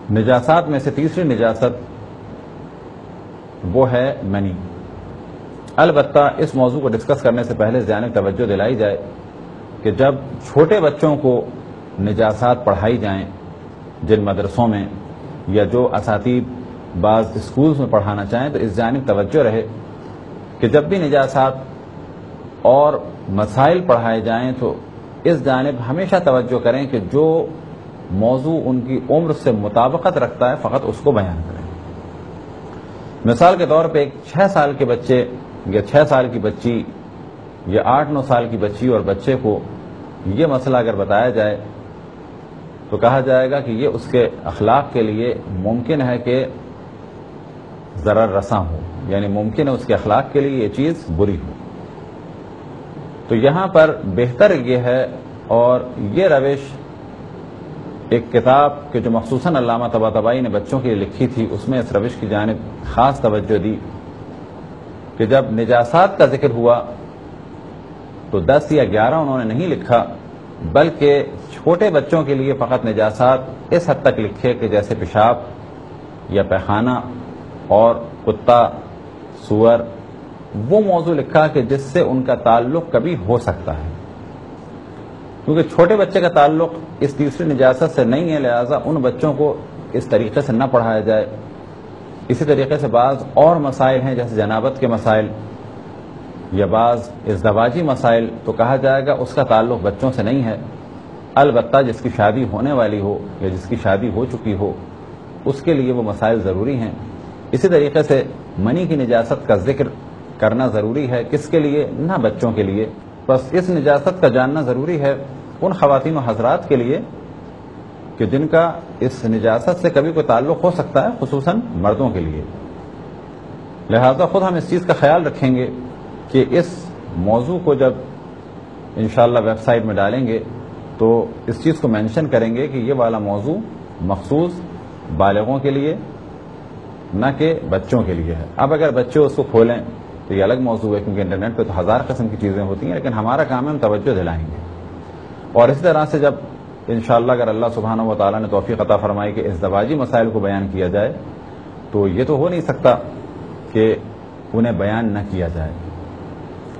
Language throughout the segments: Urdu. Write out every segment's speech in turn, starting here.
نجاسات میں سے تیسری نجاست وہ ہے منی۔ البتہ اس موضوع کو ڈسکس کرنے سے پہلے جانب توجہ دلائی جائے کہ جب چھوٹے بچوں کو نجاسات پڑھائی جائیں جن مدرسوں میں یا جو اساتید بعض اسکولز میں پڑھانا چاہیں، تو اس جانب توجہ رہے کہ جب بھی نجاسات اور مسائل پڑھائے جائیں تو اس جانب ہمیشہ توجہ کریں کہ جو موضوع ان کی عمر سے مطابقت رکھتا ہے فقط اس کو بیان کریں۔ مثال کے طور پہ ایک 6 سال کے بچے یا 6 سال کی بچی یا 8-9 سال کی بچی اور بچے کو یہ مسئلہ اگر بتایا جائے تو کہا جائے گا کہ یہ اس کے اخلاق کے لیے ممکن ہے کہ ضرر رساں ہو، یعنی ممکن ہے اس کے اخلاق کے لیے یہ چیز بری ہو۔ تو یہاں پر بہتر یہ ہے، اور یہ روش ایک کتاب کہ جو مخصوصاً علامہ طباطبائی نے بچوں کے لیے لکھی تھی، اس میں اس روش کی جانب خاص توجہ دی کہ جب نجاسات کا ذکر ہوا تو 10 یا 11 انہوں نے نہیں لکھا، بلکہ چھوٹے بچوں کے لیے فقط نجاسات اس حد تک لکھے کہ جیسے پیشاب یا پیخانہ اور کتا، سور، وہ موضوع لکھا کہ جس سے ان کا تعلق کبھی ہو سکتا ہے، کیونکہ چھوٹے بچے کا تعلق اس تیسری نجاست سے نہیں ہے، لہذا ان بچوں کو اس طریقے سے نہ پڑھایا جائے۔ اسی طریقے سے بعض اور مسائل ہیں جیسے جنابت کے مسائل یا بعض ازدواجی مسائل، تو کہا جائے گا اس کا تعلق بچوں سے نہیں ہے، البتہ جس کی شادی ہونے والی ہو یا جس کی شادی ہو چکی ہو اس کے لیے وہ مسائل ضروری ہیں۔ اسی طریقے سے منی کی نجاست کا ذکر کرنا ضروری ہے، کس کے لیے؟ نہ بچوں کے لیے، بس اس نجاست کا جاننا ضروری ہے ان خواتین و حضرات کے لیے کہ جن کا اس نجاست سے کبھی کوئی تعلق ہو سکتا ہے، خصوصاً مردوں کے لیے۔ لہذا خود ہم اس چیز کا خیال رکھیں گے کہ اس موضوع کو جب انشاءاللہ ویب سائٹ میں ڈالیں گے تو اس چیز کو مینشن کریں گے کہ یہ والا موضوع مخصوص بالغوں کے لیے نہ کہ بچوں کے لیے ہے۔ اب اگر بچے اس کو کھولیں تو یہ الگ موضوع ہے، کیونکہ انٹرنیٹ پہ تو 1000 قسم کی چیزیں ہوتی ہیں، لیکن ہمارا کام ہے ہم توجہ دلائیں گے۔ اور اسی طرح سے جب انشاءاللہ اگر اللہ سبحانہ و تعالیٰ نے توفیق عطا فرمائی کہ ازدواجی مسائل کو بیان کیا جائے تو یہ تو ہو نہیں سکتا کہ انہیں بیان نہ کیا جائے،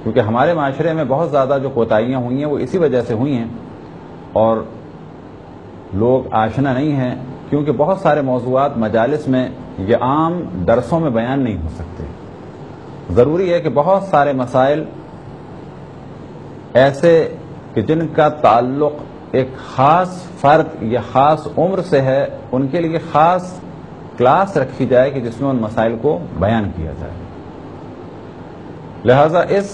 کیونکہ ہمارے معاشرے میں بہت زیادہ جو کوتاہیاں ہوئی ہیں وہ اسی وجہ سے ہوئی ہیں، اور لوگ آشنا نہیں ہیں، کیونکہ بہت سارے موضوعات مجالس میں یہ عام درسوں میں بیان نہیں ہو سکتے۔ ضروری ہے کہ بہت سارے مسائل ایسے کہ جن کا تعلق ایک خاص فرد یا خاص عمر سے ہے، ان کے لیے خاص کلاس رکھی جائے کہ جس میں ان مسائل کو بیان کیا جائے۔ لہذا اس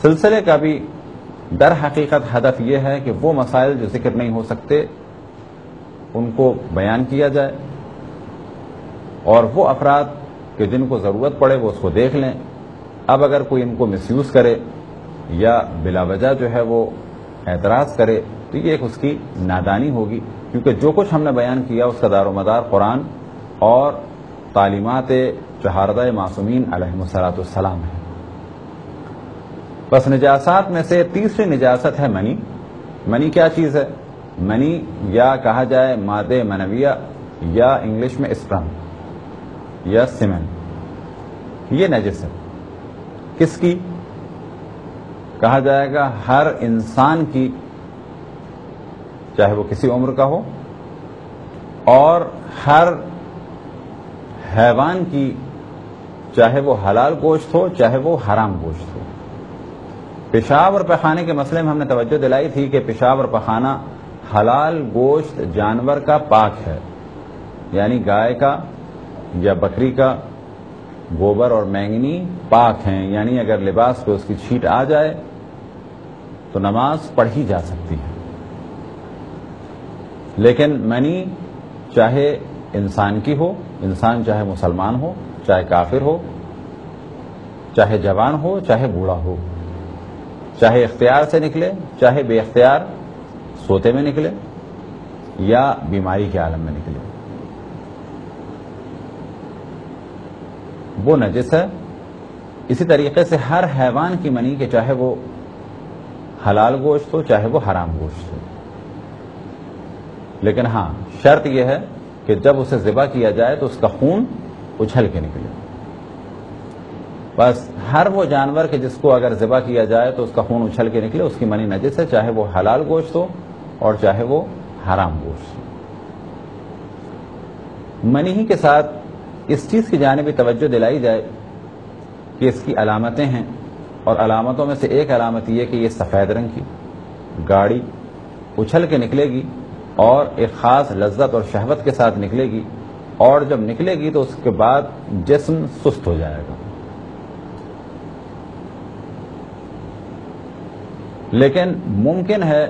سلسلے کا بھی در حقیقت ہدف یہ ہے کہ وہ مسائل جو ذکر نہیں ہو سکتے ان کو بیان کیا جائے، اور وہ افراد کہ جن کو ضرورت پڑے وہ اس کو دیکھ لیں۔ اب اگر کوئی ان کو مس یوز کرے یا بلا وجہ جو ہے وہ اعتراض کرے تو یہ ایک اس کی نادانی ہوگی، کیونکہ جو کچھ ہم نے بیان کیا اس کا دار و مدار قرآن اور تعلیمات چہاردہ معصومین علیہم السلام ہے۔ بس نجاسات میں سے تیسری نجاست ہے منی۔ منی کیا چیز ہے؟ منی یا کہا جائے مادہ منویہ یا انگلش میں اسپرم یا سیمن، یہ نجس ہے۔ کس کی؟ کہا جائے گا ہر انسان کی، چاہے وہ کسی عمر کا ہو، اور ہر حیوان کی، چاہے وہ حلال گوشت ہو چاہے وہ حرام گوشت ہو۔ پیشاب اور پیخانے کے مسئلے میں ہم نے توجہ دلائی تھی کہ پیشاب اور پیخانہ حلال گوشت جانور کا پاک ہے، یعنی گائے کا یا بکری کا گوبر اور مینگنی پاک ہیں، یعنی اگر لباس پہ اس کی چھینٹ آ جائے تو نماز پڑھی جا سکتی ہے۔ لیکن منی چاہے انسان کی ہو، انسان چاہے مسلمان ہو چاہے کافر ہو، چاہے جوان ہو چاہے بوڑھا ہو، چاہے اختیار سے نکلے چاہے بے اختیار سوتے میں نکلے یا بیماری کے عالم میں نکلے، وہ نجس ہے۔ اسی طریقے سے ہر حیوان کی منی کہ چاہے وہ حلال گوشت ہو چاہے وہ حرام گوشت ہو، لیکن ہاں شرط یہ ہے کہ جب اسے ذبح کیا جائے تو اس کا خون اچھل کے نکلے. بس ہر وہ جانور کہ جس کو اگر ذبح کیا جائے تو اس کا خون اچھل کے نکلے، اس کی منی نجس ہے، چاہے وہ حلال گوشت ہو اور چاہے وہ حرام گوشت ہو. منی ہی کے ساتھ اس چیز کی جانب بھی توجہ دلائی جائے کہ اس کی علامتیں ہیں، اور علامتوں میں سے ایک علامت یہ کہ یہ سفید رنگ کی گاڑی اچھل کے نکلے گی اور ایک خاص لذت اور شہوت کے ساتھ نکلے گی، اور جب نکلے گی تو اس کے بعد جسم سست ہو جائے گا. لیکن ممکن ہے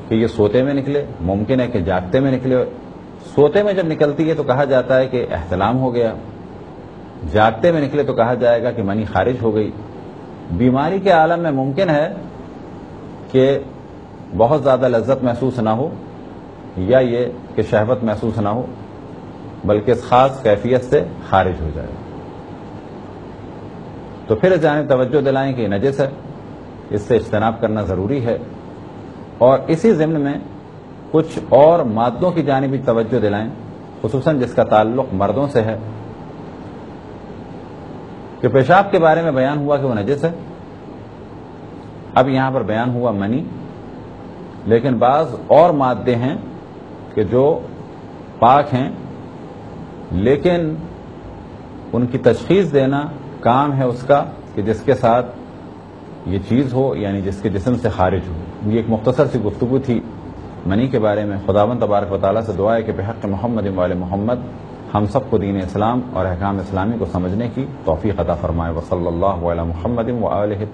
کہ یہ سوتے میں نکلے، ممکن ہے کہ جاگتے میں نکلے. سوتے میں جب نکلتی ہے تو کہا جاتا ہے کہ احتلام ہو گیا، جاگتے میں نکلے تو کہا جائے گا کہ منی خارج ہو گئی. بیماری کے عالم میں ممکن ہے کہ بہت زیادہ لذت محسوس نہ ہو، یا یہ کہ شہوت محسوس نہ ہو، بلکہ اس خاص کیفیت سے خارج ہو جائے. تو پھر اس جانب توجہ دلائیں کہ یہ نجس ہے، اس سے اجتناب کرنا ضروری ہے. اور اسی ضمن میں کچھ اور مادوں کی جانب بھی توجہ دلائیں، خصوصاً جس کا تعلق مردوں سے ہے. کہ پیشاب کے بارے میں بیان ہوا کہ وہ نجس ہے، اب یہاں پر بیان ہوا منی، لیکن بعض اور مادے ہیں کہ جو پاک ہیں، لیکن ان کی تشخیص دینا کام ہے اس کا کہ جس کے ساتھ یہ چیز ہو، یعنی جس کے جسم سے خارج ہو. یہ ایک مختصر سی گفتگو تھی منی کے بارے میں. خداوند تبارک و تعالیٰ سے دعا ہے کہ بحق محمد و آل محمد ہم سب کو دین اسلام اور احکام اسلامی کو سمجھنے کی توفیق عطا فرمائے. وصلی اللہ علی محمد و آلہ